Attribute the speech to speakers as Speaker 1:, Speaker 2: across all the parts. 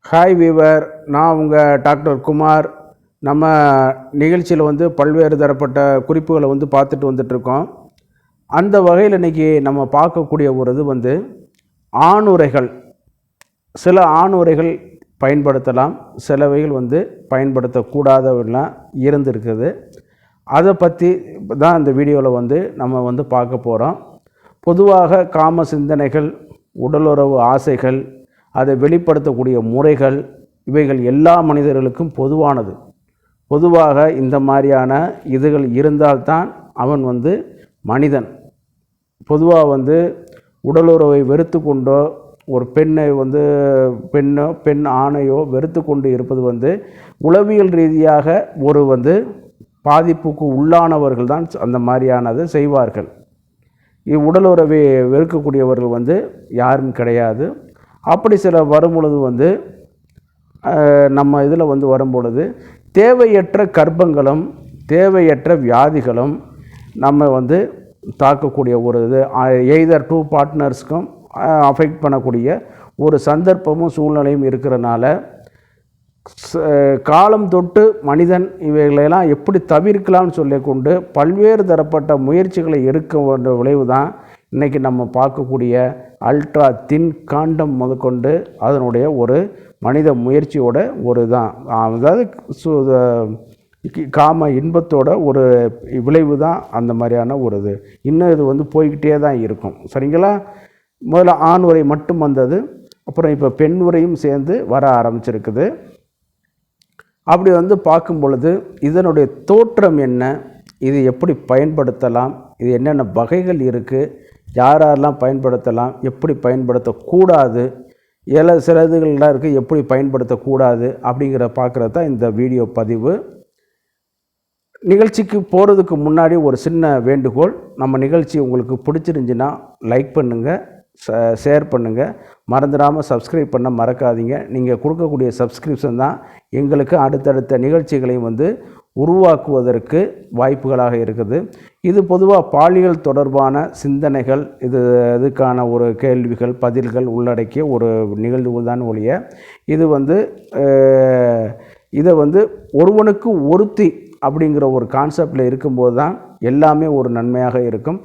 Speaker 1: Hi viewer, நான் உங்கள் doctor Kumar. நம்ம நிகழ்ச்சியில் பல்வேறு தரப்பட்ட குறிப்புகளை பார்த்துட்டு வந்துட்ருக்கோம். அந்த வகையில் இன்றைக்கி நம்ம பார்க்கக்கூடிய ஒரு இது ஆணுரைகள். சில ஆணுரைகள் பயன்படுத்தலாம், சிலவைகள் பயன்படுத்தக்கூடாதவெல்லாம் இருந்திருக்குது. அதை பற்றி தான் இந்த வீடியோவில் நம்ம பார்க்க போகிறோம். பொதுவாக காம சிந்தனைகள், உடலுறவு ஆசைகள், அதை வெளிப்படுத்தக்கூடிய முறைகள், இவைகள் எல்லா மனிதர்களுக்கும் பொதுவானது. பொதுவாக இந்த மாதிரியான இதுகள் இருந்தால்தான் அவன் மனிதன். பொதுவாக உடலுறவை வெறுத்து கொண்டோ, ஒரு பெண்ணை பெண் ஆணையோ வெறுத்து கொண்டு இருப்பது உளவியல் ரீதியாக ஒரு பாதிப்புக்கு உள்ளானவர்கள் தான் அந்த மாதிரியானதை செய்வார்கள். உடலுறவை வெறுக்கக்கூடியவர்கள் யாரும் கிடையாது. அப்படி சில வரும்பொழுது நம்ம இதில் வரும்பொழுது தேவையற்ற கர்ப்பங்களும் தேவையற்ற வியாதிகளும் நம்ம தாக்கக்கூடிய ஒரு இது எய்தர் டூ பார்ட்னர்ஸ்க்கும் அஃபெக்ட் பண்ணக்கூடிய ஒரு சந்தர்ப்பமும் சூழ்நிலையும் இருக்கிறனால காலம் தொட்டு மனிதன் இவைகளெல்லாம் எப்படி தவிர்க்கலாம்னு சொல்லிக்கொண்டு பல்வேறு தரப்பட்ட முயற்சிகளை எடுக்க வேண்டிய விளைவு தான் இன்றைக்கி நம்ம பார்க்கக்கூடிய அல்ட்ரா தின் காண்டம் முதற்கொண்டு அதனுடைய ஒரு மனித முயற்சியோட ஒரு தான், அதாவது காம இன்பத்தோட ஒரு விளைவு தான் அந்த மாதிரியான ஒரு இது. இன்னும் இது போய்கிட்டே தான் இருக்கும். சரிங்களா? முதல்ல ஆண் உரை மட்டும் வந்தது, அப்புறம் இப்போ பெண் உரையும் சேர்ந்து வர ஆரம்பிச்சிருக்குது. அப்படி பார்க்கும் பொழுது இதனுடைய தோற்றம் என்ன, இது எப்படி பயன்படுத்தலாம், இது என்னென்ன வகைகள் இருக்குது, யாரெல்லாம் பயன்படுத்தலாம், எப்படி பயன்படுத்தக்கூடாது, சில இதுகள்லாம் இருக்குது எப்படி பயன்படுத்தக்கூடாது அப்படிங்கிற பார்க்குறது தான் இந்த வீடியோ பதிவு. நிகழ்ச்சிக்கு போகிறதுக்கு முன்னாடி ஒரு சின்ன வேண்டுகோள். நம்ம நிகழ்ச்சி உங்களுக்கு பிடிச்சிருந்துச்சின்னா லைக் பண்ணுங்கள், ஷேர் பண்ணுங்கள், மறந்துடாமல் சப்ஸ்கிரைப் பண்ண மறக்காதீங்க. நீங்கள் கொடுக்கக்கூடிய சப்ஸ்கிரிப்ஷன் தான் எங்களுக்கு அடுத்தடுத்த நிகழ்ச்சிகளையும் உருவாக்குவதற்கு வாய்ப்புகளாக இருக்குது. இது பொதுவாக பாலியல் தொடர்பான சிந்தனைகள், இதுக்கான ஒரு கேள்விகள் பதில்கள் உள்ளடக்கிய ஒரு நிகழ்வு தான் ஒழிய இது இதை ஒருவனுக்கு ஒருத்தி அப்படிங்கிற ஒரு கான்செப்டில் இருக்கும்போது தான் எல்லாமே ஒரு நன்மையாக இருக்கும்.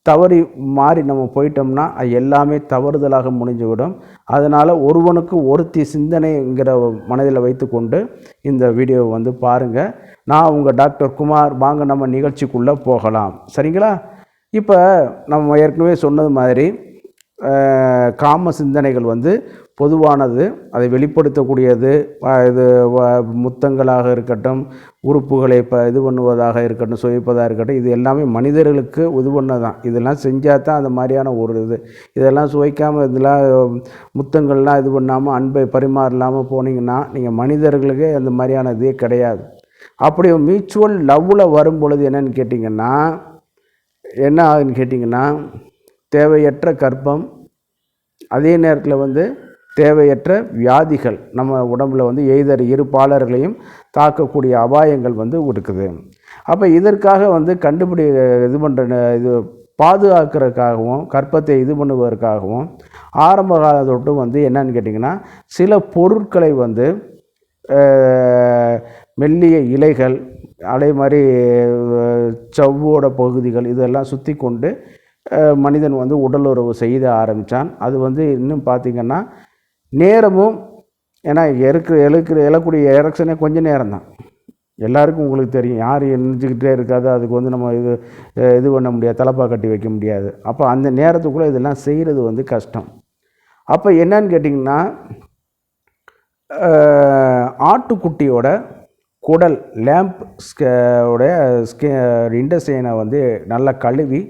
Speaker 1: தவறி மாறி நம்ம போயிட்டோம்னா அது எல்லாமே தவறுதலாக முடிஞ்சுவிடும். அதனால் ஒருவனுக்கு ஒருத்தி சிந்தனைங்கிற மனதில் வைத்து கொண்டு இந்த வீடியோவை பாருங்கள். நான் உங்கள் டாக்டர் குமார். வாங்க நம்ம நிகழ்ச்சிக்குள்ளே போகலாம். சரிங்களா? இப்போ நம்ம ஏற்கனவே சொன்னது மாதிரி காம சிந்தனைகள் பொதுவானது, அதை வெளிப்படுத்தக்கூடியது. இது முத்தங்களாக இருக்கட்டும், உறுப்புகளை இது பண்ணுவதாக இருக்கட்டும், சுவைப்பதாக இருக்கட்டும், இது எல்லாமே மனிதர்களுக்கு இது பண்ணதான். இதெல்லாம் செஞ்சால் தான் அந்த மாதிரியான ஒரு இதெல்லாம் சுவைக்காமல் இதெல்லாம் முத்தங்கள்லாம் இது பண்ணாமல் அன்பை பரிமாறலாமல் போனீங்கன்னா நீங்கள் மனிதர்களுக்கே அந்த மாதிரியான இதே கிடையாது. அப்படி மியூச்சுவல் லவ்வில் வரும் பொழுது என்னன்னு கேட்டிங்கன்னா என்ன ஆகுதுன்னு கேட்டிங்கன்னா தேவையற்ற கர்ப்பம், அதே நேரத்தில் தேவையற்ற வியாதிகள் நம்ம உடம்பில் எய்தர் இரு பாலர்களையும் தாக்கக்கூடிய அபாயங்கள் இருக்குது. அப்போ இதற்காக இது பண்ணுற இது பாதுகாக்கிறதுக்காகவும் கர்ப்பத்தை இது பண்ணுவதற்காகவும் ஆரம்ப காலத்தொட்டு என்னன்னு கேட்டிங்கன்னா சில பொருட்களை மெல்லிய இலைகள், அதே மாதிரி சவ்வோட பகுதிகள் இதெல்லாம் சுற்றி கொண்டு மனிதன் உடலுறவு செய்த ஆரம்பித்தான். அது இன்னும் பார்த்திங்கன்னா நேரமும், ஏன்னா எழக்கூடிய எரெக்ஷனே கொஞ்சம் நேரம் தான். எல்லாருக்கும் உங்களுக்கு தெரியும், யார் எரிஞ்சிக்கிட்டே இருக்காது, அதுக்கு நம்ம இது பண்ண முடியாது, தலப்பா கட்டி வைக்க முடியாது. அப்போ அந்த நேரத்துக்குள்ளே இதெல்லாம் செய்கிறது கஷ்டம். அப்போ என்னன்னு கேட்டிங்கன்னா ஆட்டுக்குட்டியோட குடல் லேம்ப் உடைய இண்டஸ்டைனை நல்லா கழுவி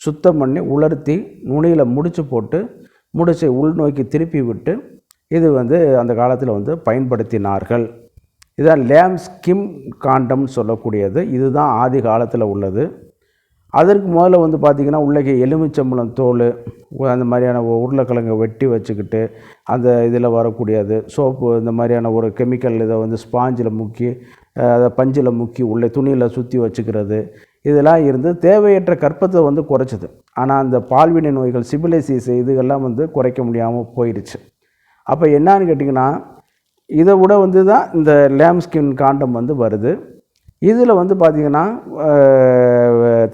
Speaker 1: சுத்தம் பண்ணி உலர்த்தி நுனியில் முடிச்சு போட்டு முடிச்சு உள்நோக்கி திருப்பி விட்டு இது அந்த காலத்தில் பயன்படுத்தினார்கள். இதுதான் லேம் ஸ்கிம் காண்டம்னு சொல்லக்கூடியது. இதுதான் ஆதி காலத்தில் உள்ளது. அதற்கு முதல்ல பார்த்திங்கன்னா உள்ளே எலுமிச்சம்பழம் தோல், அந்த மாதிரியான உருளைக்கிழங்கை வெட்டி வச்சுக்கிட்டு அந்த இதில் வரக்கூடியது சோப்பு, இந்த மாதிரியான ஒரு கெமிக்கல் இதை ஸ்பாஞ்சில் முக்கி அதை பஞ்சில் முக்கி உள்ளே துணியில் சுற்றி வச்சுக்கிறது, இதெல்லாம் இருந்து தேவையற்ற கர்ப்பத்தை குறைச்சிது. ஆனால் அந்த பால்வினை நோய்கள் சிபிலிசிஸ் இதுகெல்லாம் குறைக்க முடியாமல் போயிடுச்சு. அப்போ என்னான்னு கேட்டிங்கன்னா இதை விட வந்து தான் இந்த லேம்ஸ்கின் காண்டம் வந்து வருது. இதில் வந்து பார்த்திங்கன்னா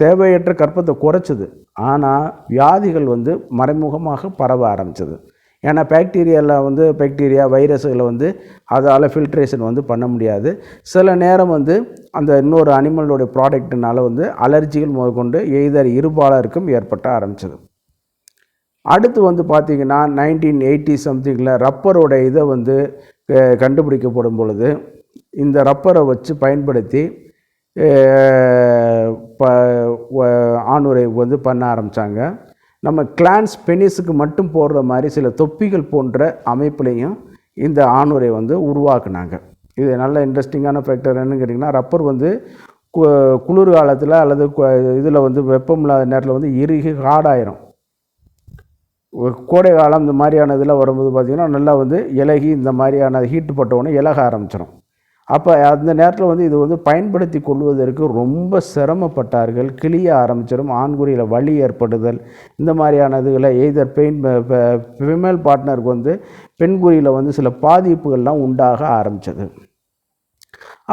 Speaker 1: தேவையற்ற கர்ப்பத்தை குறைச்சிது. ஆனால் வியாதிகள் வந்து மறைமுகமாக பரவ ஆரம்பிச்சது. ஏன்னா பாக்டீரியா வைரஸுகளை வந்து அதால் ஃபில்ட்ரேஷன் வந்து பண்ண முடியாது. சில நேரம் வந்து அந்த இன்னொரு அனிமலோடைய ப்ராடக்ட்னால வந்து அலர்ஜிகள் முதற்கொண்டு எய்தர் இருபாலருக்கும் ஏற்பட்ட ஆரம்பிச்சது. அடுத்து வந்து பார்த்திங்கன்னா 1980 சம்திங்கில் ரப்பரோட இதை வந்து கண்டுபிடிக்கப்படும் பொழுது இந்த ரப்பரை வச்சு பயன்படுத்தி ஆணுரை வந்து பண்ண ஆரம்பித்தாங்க. நம்ம கிளான்ஸ் பெனிஸுக்கு மட்டும் போடுற மாதிரி சில தொப்பிகள் போன்ற அமைப்புலையும் இந்த ஆணுரை வந்து உருவாக்குனாங்க. இது நல்ல இன்ட்ரெஸ்டிங்கான ஃபேக்டர் என்னன்னு கேட்டிங்கன்னா, ரப்பர் வந்து குளிர் காலத்தில் அல்லது இதில் வந்து வெப்பம் இல்லாத நேரத்தில் வந்து இறுகி ஹார்டாயிரும். கோடை காலம் இந்த மாதிரியான இதில் வரும்போது பார்த்திங்கன்னா நல்லா வந்து இலகி இந்த மாதிரியான ஹீட்டு பட்டவுடனே இலக ஆரம்பிச்சிடும். அப்போ அந்த நேரத்தில் வந்து இது வந்து பயன்படுத்தி கொள்வதற்கு ரொம்ப சிரமப்பட்டார்கள். கிளிய ஆரம்பிச்சிடும், ஆண்குறியில் வலி ஏற்படுதல், இந்த மாதிரியான இதுகளை எய்தர் ஃபீமேல் பார்ட்னருக்கு வந்து பெண்குறியில் வந்து சில பாதிப்புகள்லாம் உண்டாக ஆரம்பித்தது.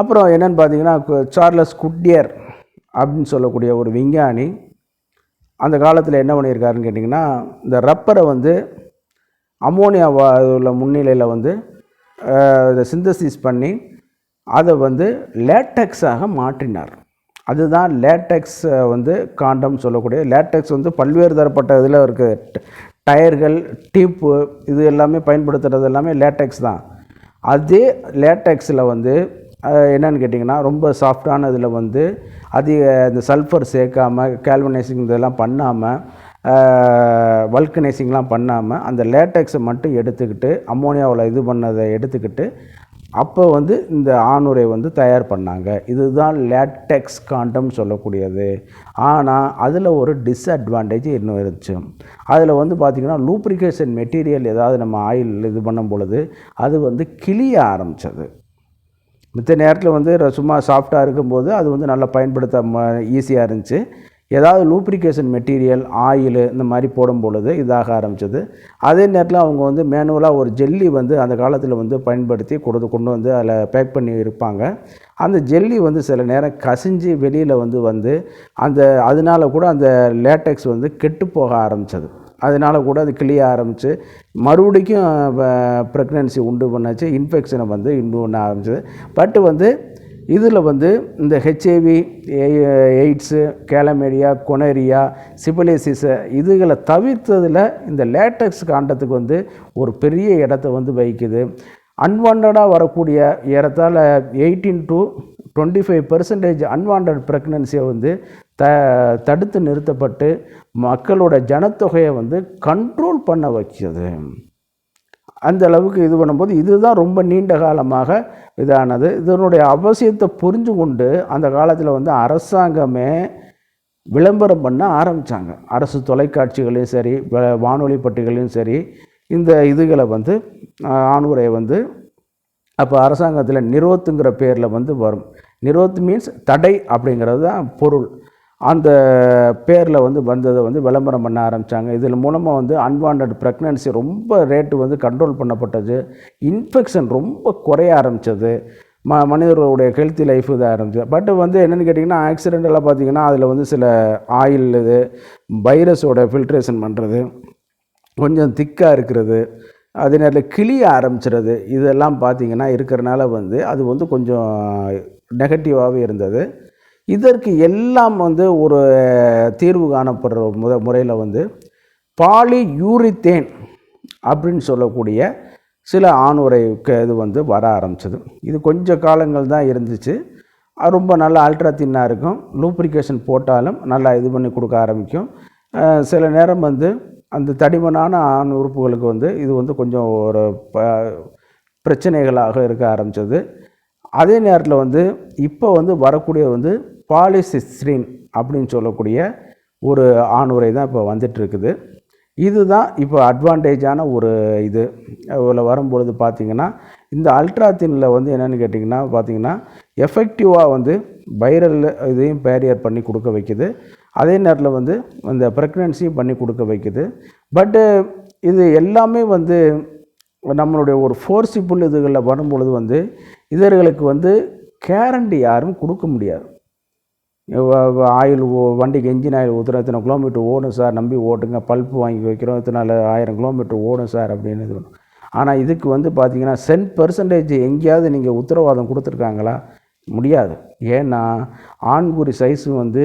Speaker 1: அப்புறம் என்னென்னு பார்த்தீங்கன்னா, சார்லஸ் குட்டியர் அப்படின்னு சொல்லக்கூடிய ஒரு விஞ்ஞானி அந்த காலத்தில் என்ன பண்ணியிருக்காருன்னு கேட்டிங்கன்னா, இந்த ரப்பரை வந்து அமோனியா உள்ள முன்னிலையில் வந்து இதை சிந்தசிஸ் பண்ணி அதை வந்து லேட்டெக்ஸாக மாற்றினார். அதுதான் லேட்டெக்ஸ் வந்து காண்டம் சொல்லக்கூடிய. லேட்டெக்ஸ் வந்து பல்வேறு தரப்பட்ட இதில் இருக்குது. டயர்கள், டியூப்பு, இது எல்லாமே பயன்படுத்துகிறது எல்லாமே லேட்டெக்ஸ் தான். அதே லேட்டெக்ஸில் வந்து என்னென்னு கேட்டிங்கன்னா, ரொம்ப சாஃப்டான இதில் வந்து அதிக இந்த சல்ஃபர் சேர்க்காமல், கால்வனைசிங் இதெல்லாம் பண்ணாமல், வல்கனைசிங்லாம் பண்ணாமல் அந்த லேட்டெக்ஸை மட்டும் எடுத்துக்கிட்டு அம்மோனியாவில் இது பண்ணதை எடுத்துக்கிட்டு அப்போ வந்து இந்த ஆணுரை வந்து தயார் பண்ணாங்க. இதுதான் லேட்டெக்ஸ் காண்டம் சொல்லக்கூடியது. ஆனால் அதில் ஒரு டிஸ்அட்வான்டேஜ் இன்னும் இருந்துச்சு. அதில் வந்து பார்த்திங்கன்னா லூப்ரிகேஷன் மெட்டீரியல் ஏதாவது நம்ம ஆயில் இது பண்ணும் பொழுது அது வந்து கிளிய ஆரம்பித்தது. மித்த நேரத்தில் வந்து சும்மா சாஃப்டாக இருக்கும்போது அது வந்து நல்லா பயன்படுத்த ஈஸியாக இருந்துச்சு. ஏதாவது லூப்ரிகேஷன் மெட்டீரியல், ஆயில் இந்த மாதிரி போடும் பொழுது இதாக ஆரம்பித்தது. அதே நேரத்தில் அவங்க வந்து மேனுவலாக ஒரு ஜெல்லி வந்து அந்த காலத்தில் வந்து பயன்படுத்தி கொண்டு வந்து அதில் பேக் பண்ணி இருப்பாங்க. அந்த ஜெல்லி வந்து சில நேரம் கசிஞ்சு வெளியில் வந்து அதனால கூட அந்த லேட்டெக்ஸ் வந்து கெட்டு போக ஆரம்பித்தது. அதனால் கூட அது கிளிய ஆரம்பித்து மறுபடிக்கும் ப்ரெக்னன்சி உண்டு பண்ணாச்சு, இன்ஃபெக்ஷனை வந்து உண்டு பண்ண ஆரம்பிச்சது. பட் வந்து இதில் வந்து இந்த ஹெச்ஐவி, எய்ட்ஸு, கேலமேடியா, கொனேரியா, சிபிலிசிஸு இதுகளை தவிர்த்ததில் இந்த லேட்டெக்ஸ் காண்டத்துக்கு வந்து ஒரு பெரிய இடத்த வந்து வகிக்குது. அன்வான்டாக வரக்கூடிய ஏறத்தாழ 18 to 25% அன்வான்ட் ப்ரெக்னன்சியை வந்து தடுத்து நிறுத்தப்பட்டு மக்களோட ஜனத்தொகையை வந்து கண்ட்ரோல் பண்ண வைக்கிறது. அந்த அளவுக்கு இது பண்ணும்போது இதுதான் ரொம்ப நீண்ட காலமாக இதானது. இதனுடைய அவசியத்தை புரிஞ்சு கொண்டு அந்த காலத்தில் வந்து அரசாங்கமே விளம்பரம் பண்ண ஆரம்பித்தாங்க. அரசு தொலைக்காட்சிகளையும் சரி, வானொலி பட்டிகளையும் சரி, இந்த இதுகளை வந்து ஆணுரை வந்து அப்போ அரசாங்கத்தில் நிரோத்துங்கிற பேரில் வந்து வரும். நிரோத் மீன்ஸ் தடை அப்படிங்கிறது தான் பொருள். அந்த பேரில் வந்து வந்ததை வந்து விளம்பரம் பண்ண ஆரம்பித்தாங்க. இதில் மூலமாக வந்து அன்வான்ட் ப்ரெக்னன்சி ரொம்ப ரேட்டு வந்து கண்ட்ரோல் பண்ணப்பட்டது. இன்ஃபெக்ஷன் ரொம்ப குறைய ஆரம்பித்தது. மனிதர்களுடைய ஹெல்த்தி லைஃப் இதாக ஆரம்பிச்சது. பட் வந்து என்னென்னு கேட்டிங்கன்னா, ஆக்சிடென்டெல்லாம் பார்த்திங்கன்னா அதில் வந்து சில ஆயில் இது வைரஸோட ஃபில்ட்ரேஷன் பண்ணுறது, கொஞ்சம் திக்காக இருக்கிறது, அதே நேரத்தில் கிளிய ஆரம்பிச்சிடுறது, இதெல்லாம் பார்த்திங்கன்னா இருக்கிறனால வந்து அது வந்து கொஞ்சம் நெகட்டிவாகவே இருந்தது. இதற்கு எல்லாம் வந்து ஒரு தீர்வு காணப்படுற முறையில் வந்து பாலியூரித்தேன் அப்படின்னு சொல்லக்கூடிய சில ஆணுரைக்கு இது வந்து வர ஆரம்பிச்சது. இது கொஞ்சம் காலங்கள் தான் இருந்துச்சு. ரொம்ப நல்லா அல்ட்ரா தின்னாக இருக்கும். லூப்ரிகேஷன் போட்டாலும் நல்லா இது பண்ணி கொடுக்க ஆரம்பிக்கும். சில நேரம் வந்து அந்த தடிமனான ஆண் உறுப்புகளுக்கு வந்து இது வந்து கொஞ்சம் ஒரு பிரச்சனைகளாக இருக்க ஆரம்பித்தது. அதே நேரத்தில் வந்து இப்போ வந்து வரக்கூடிய வந்து பாலிசிஸ்டிரின் அப்படின்னு சொல்லக்கூடிய ஒரு ஆணுரை தான் இப்போ வந்துட்டுருக்குது. இதுதான் இப்போ அட்வான்டேஜான ஒரு இது. இதில் வரும்பொழுது பார்த்திங்கன்னா, இந்த அல்ட்ராத்தினில் வந்து என்னென்னு கேட்டிங்கன்னா பார்த்திங்கன்னா, எஃபெக்டிவாக வந்து வைரல் இதையும் பேரியர் பண்ணி கொடுக்க வைக்குது. அதே நேரத்தில் வந்து இந்த ப்ரெக்னன்சியும் பண்ணி கொடுக்க வைக்குது. பட்டு இது எல்லாமே வந்து நம்மளுடைய ஒரு ஃபோர்ஸிபுல் இதுகளில் வரும்பொழுது வந்து இதர்களுக்கு வந்து கேரண்டி யாரும் கொடுக்க முடியாது. ஆயில் வண்டிக்கு என்ஜின் ஆயில் ஊற்றுறோம், இத்தனை கிலோமீட்டர் ஓடும் சார், நம்பி ஓட்டுங்க, பல்ப்பு வாங்கி வைக்கிறோம், இத்தனை 1000 கிலோமீட்டர் ஓடும் சார் அப்படின்னு இது. ஆனால் இதுக்கு வந்து பார்த்திங்கன்னா 10% எங்கேயாவது நீங்கள் உத்தரவாதம் கொடுத்துருக்காங்களா? முடியாது. ஏன்னா ஆண்குறி சைஸு வந்து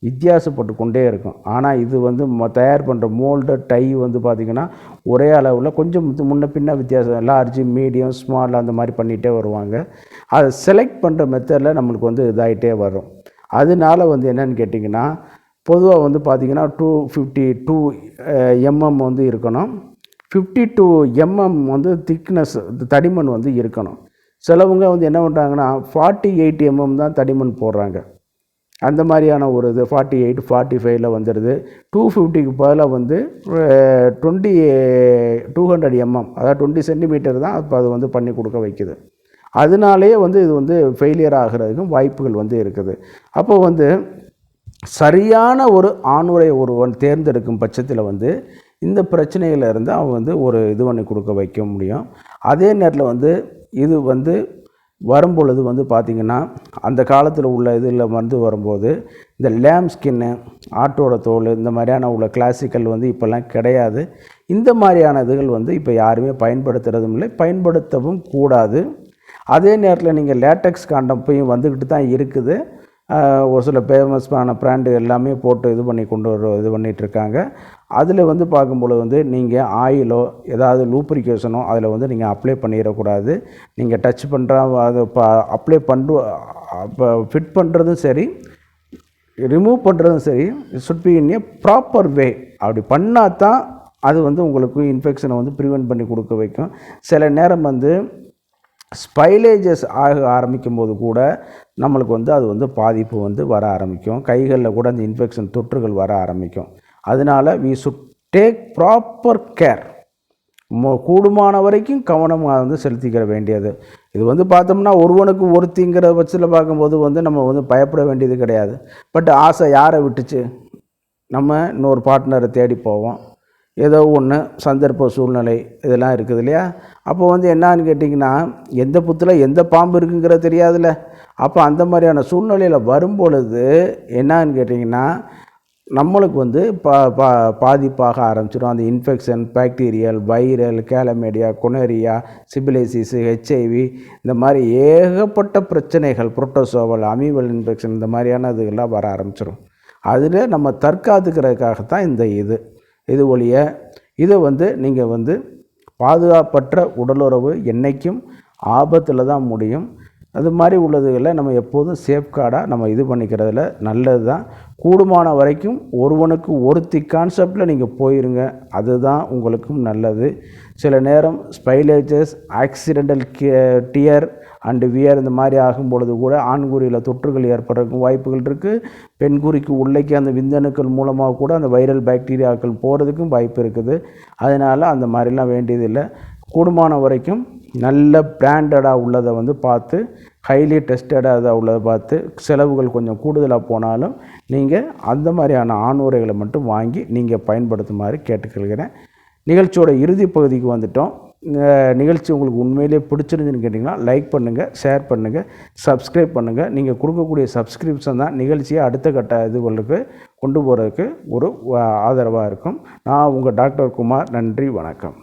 Speaker 1: வித்தியாசப்பட்டு கொண்டே இருக்கும். ஆனால் இது வந்து தயார் பண்ணுற மோல்டு டை வந்து பார்த்திங்கன்னா ஒரே அளவில் கொஞ்சம் முன்ன பின்ன வித்தியாசம், லார்ஜ் மீடியம் ஸ்மால் அந்த மாதிரி பண்ணிகிட்டே வருவாங்க. அதை செலக்ட் பண்ணுற மெத்தடில் நம்மளுக்கு வந்து இதாகிட்டே வரும். அதனால வந்து என்னென்னு கேட்டிங்கன்னா பொதுவாக வந்து பார்த்திங்கன்னா 252 mm வந்து இருக்கணும். 52 mm வந்து திக்னஸ் தடிமன் வந்து இருக்கணும். சிலவங்க வந்து என்ன பண்ணுறாங்கன்னா 48 mm தான் தடிமன் போடுறாங்க. அந்த மாதிரியான ஒரு இது 48 45 வந்துடுது. 250க்கு பதிலாக வந்து 200 mm அதாவது 20 சென்டிமீட்டர் தான் இப்போ அது வந்து பண்ணி கொடுக்க வைக்குது. அதனாலேயே வந்து இது வந்து ஃபெயிலியர் ஆகிறதுக்கும் வாய்ப்புகள் வந்து இருக்குது. அப்போ வந்து சரியான ஒரு ஆணுரை ஒருவன் தேர்ந்தெடுக்கும் பட்சத்தில் வந்து இந்த பிரச்சனையிலிருந்து அவன் வந்து ஒரு இது பண்ணி கொடுக்க வைக்க முடியும். அதே நேரத்தில் வந்து இது வந்து வரும்பொழுது வந்து பார்த்திங்கன்னா அந்த காலத்தில் உள்ள இதில் வந்து வரும்போது இந்த லேம் ஸ்கின்னு, ஆட்டோட தோல், இந்த மாதிரியான உள்ள கிளாசிக்கல் வந்து இப்போல்லாம் கிடையாது. இந்த மாதிரியான இதுகள் வந்து இப்போ யாருமே பயன்படுத்துகிறதும் இல்லை, பயன்படுத்தவும் கூடாது. அதே நேரத்தில் நீங்கள் லேட்டக்ஸ் காண்டம் போய் வந்துக்கிட்டு தான் இருக்குது. ஒரு சில ஃபேமஸான பிராண்டு எல்லாமே போட்டு இது பண்ணி இது பண்ணிகிட்ருக்காங்க. அதில் வந்து பார்க்கும்பொழுது வந்து நீங்கள் ஆயிலோ ஏதாவது லூப்ரிகேஷனோ அதில் வந்து நீங்கள் அப்ளை பண்ணிடக்கூடாது. நீங்கள் டச் பண்ணுற அது அப்ளை ஃபிட் பண்ணுறதும் சரி, ரிமூவ் பண்ணுறதும் சரி, should be in A proper way. அப்படி பண்ணால் தான் அது வந்து உங்களுக்கு இன்ஃபெக்ஷனை வந்து ப்ரிவெண்ட் பண்ணி கொடுக்க வைக்கும். சில நேரம் வந்து ஸ்பைலேஜஸ் ஆக ஆரம்பிக்கும் போது கூட நம்மளுக்கு வந்து அது வந்து பாதிப்பு வந்து வர ஆரம்பிக்கும். கைகளில் கூட அந்த இன்ஃபெக்ஷன் தொற்றுகள் வர ஆரம்பிக்கும். அதனால் we should take proper care. கூடுமான வரைக்கும் கவனமாக வந்து செலுத்திக்கிற வேண்டியது. இது வந்து பார்த்தோம்னா ஒருவனுக்கு ஒருத்திங்கிற பட்சத்தில் பார்க்கும்போது வந்து நம்ம வந்து பயப்பட வேண்டியது கிடையாது. பட் ஆசை யாரை விட்டுச்சு? நம்ம இன்னொரு பார்ட்னரை தேடி போவோம். ஏதோ ஒன்று சந்தர்ப்ப சூழ்நிலை இதெல்லாம் இருக்குது இல்லையா? அப்போ வந்து என்னான்னு கேட்டிங்கன்னா எந்த புத்தில் எந்த பாம்பு இருக்குங்கிறது தெரியாதுல்ல. அப்போ அந்த மாதிரியான சூழ்நிலையில் வரும்பொழுது என்னான்னு கேட்டிங்கன்னா நம்மளுக்கு வந்து பாதிப்பாக ஆரம்பிச்சிடும். அந்த infection, bacterial, viral, chlamydia, gonorrhoea, syphilis, HIV, இந்த மாதிரி ஏகப்பட்ட பிரச்சனைகள், புரோட்டோசோவல், அமீபல் இன்ஃபெக்ஷன், இந்த மாதிரியான இதுகள்லாம் வர ஆரம்பிச்சிடும். அதில் நம்ம தற்காத்துக்கிறதுக்காகத்தான் இந்த இது ஒழிய இதை வந்து நீங்கள் வந்து பாதுகாப்பற்ற உடலுறவு என்றைக்கும் ஆபத்தில் தான் முடியும். அது மாதிரி உள்ளதுகளை நம்ம எப்போதும் சேஃப்கார்டாக நம்ம இது பண்ணிக்கிறதுல நல்லது தான். கூடுமான வரைக்கும் ஒருவனுக்கு ஒருத்தி கான்செப்டில் நீங்கள் போயிருங்க, அதுதான் உங்களுக்கும் நல்லது. சில நேரம் ஸ்பைலேஜஸ், ஆக்சிடென்டல் டியர் அண்டு வியர் இந்த மாதிரி ஆகும் பொழுது கூட ஆண்குறியில் தொற்றுகள் ஏற்படுறதுக்கும் வாய்ப்புகள் இருக்குது. பெண்குறிக்கு உள்ளேக்கு அந்த விந்தணுக்கள் மூலமாக கூட அந்த வைரல் பாக்டீரியாக்கள் போகிறதுக்கும் வாய்ப்பு இருக்குது. அதனால் அந்த மாதிரிலாம் வேண்டியதில்லை. கூடுமான வரைக்கும் நல்ல பிராண்டடாக உள்ளதை வந்து பார்த்து, ஹைலி டெஸ்டடாக உள்ளதை பார்த்து, செலவுகள் கொஞ்சம் கூடுதலாக போனாலும் நீங்கள் அந்த மாதிரியான ஆணுரைகளை மட்டும் வாங்கி நீங்கள் பயன்படுத்துமாறு கேட்டுக்கொள்கிறேன். நிகழ்ச்சியோட இறுதி பகுதிக்கு வந்துட்டோம். நிகழ்ச்சி உங்களுக்கு உண்மையிலே பிடிச்சிருந்துன்னு கேட்டிங்கன்னா லைக் பண்ணுங்கள், ஷேர் பண்ணுங்கள், சப்ஸ்கிரைப் பண்ணுங்கள். நீங்கள் கொடுக்கக்கூடிய சப்ஸ்கிரிப்ஷன் தான் நிகழ்ச்சியை அடுத்த கட்ட இதுகளுக்கு கொண்டு போகிறதுக்கு ஒரு ஆதரவாக இருக்கும். நான் உங்கள் டாக்டர் குமார். நன்றி, வணக்கம்.